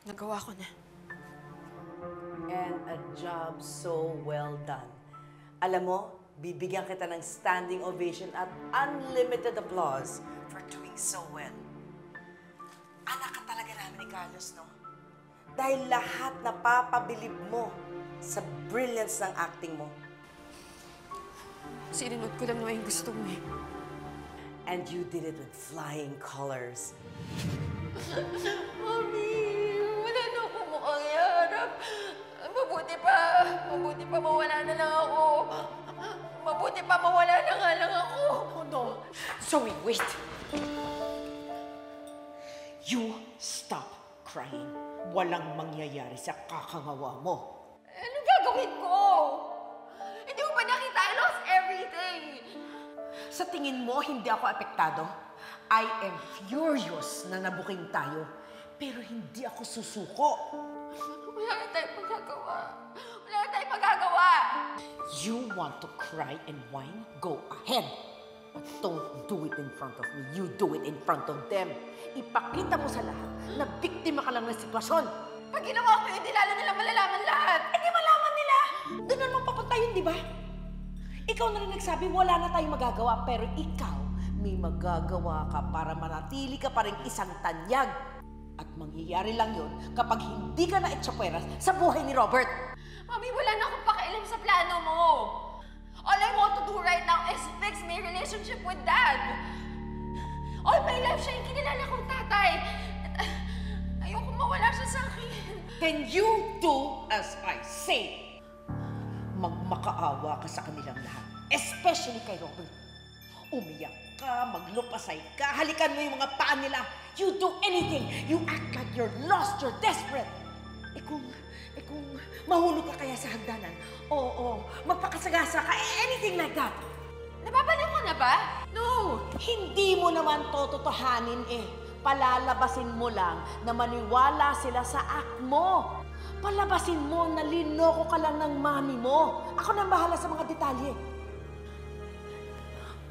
Nagawa ko na. And a job so well done. Alam mo, bibigyan kita ng standing ovation at unlimited applause for doing so well. Anak ka talaga namin ni Carlos, no? Dahil lahat napapabilib mo sa brilliance ng acting mo. Sinunod ko lang naman yung gusto mo eh. And you did it with flying colors. Mami, wala na akong mukhang iharap. Mabuti pa mawala na lang ako. Mabuti pa mawala na nga lang ako. Oh no. Zoe, wait. You stop crying. Walang mangyayari sa kakangawa mo. Anong gagawin ko? Hindi mo ba nakita? I lost everything. Sa tingin mo, hindi ako apektado? I am furious na nabuking tayo. Pero hindi ako susuko. Wala na tayong magagawa. Wala na tayong magagawa. You want to cry and whine? Go ahead. But don't do it in front of me. You do it in front of them. Ipakita mo sa lahat na biktima ka lang ng sitwasyon. Pag ginawa ko yun, di lalo nila malalaman lahat. Eh di malaman nila. Doon naman papunta yun, di ba? Ikaw na rin nagsabi, wala na tayong magagawa. Pero ikaw, may magagawa ka para manatili ka pa rin isang tanyag. At mangyayari lang yun kapag hindi ka na etsapweras sa buhay ni Robert. Mami, wala na akong pakialam sa plano mo. All I want to do right now is fix my relationship with Dad. All my life siya yung kinilala kong tatay. Ayoko mawala siya sa akin. Then you do as I say. Magmakaawa ka sa kanilang lahat. Especially kay Robert. Umiyak ka, maglupasay ka, halikan mo yung mga paa nila. You do anything. You act like you're lost, you're desperate. Eh kung mahulog ka kaya sa hagdanan, oo, magpakasagasa ka, anything like that. Napapaliw ko na ba? No, hindi mo naman tototohanin eh. Palalabasin mo lang na maniwala sila sa act mo. Palabasin mo na linoko ka lang ng mami mo. Ako nang bahala sa mga detalye.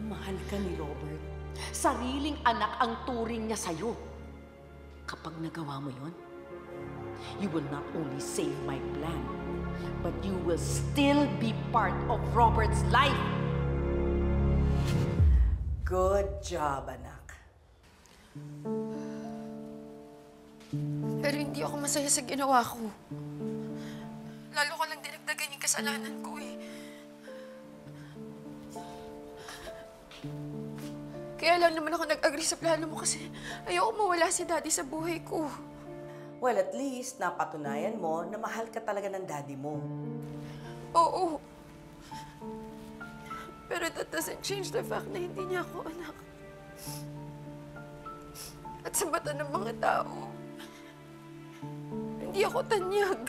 Mahal ka ni Robert. Sariling anak ang turing niya sa'yo. Kapag nagawa mo yon, you will not only save my plan, but you will still be part of Robert's life. Good job, anak. Pero hindi ako masaya sa ginawa ko. Lalo ko lang dinagdagan yung kasalanan ko eh. Kaya lang naman ako nag-agree sa plano mo kasi ayoko mawala si Daddy sa buhay ko. Well, at least napatunayan mo na mahal ka talaga ng daddy mo. Oo. Pero that doesn't change the fact na hindi niya ako anak. At sa mata ng mga tao, hindi ako tanyag.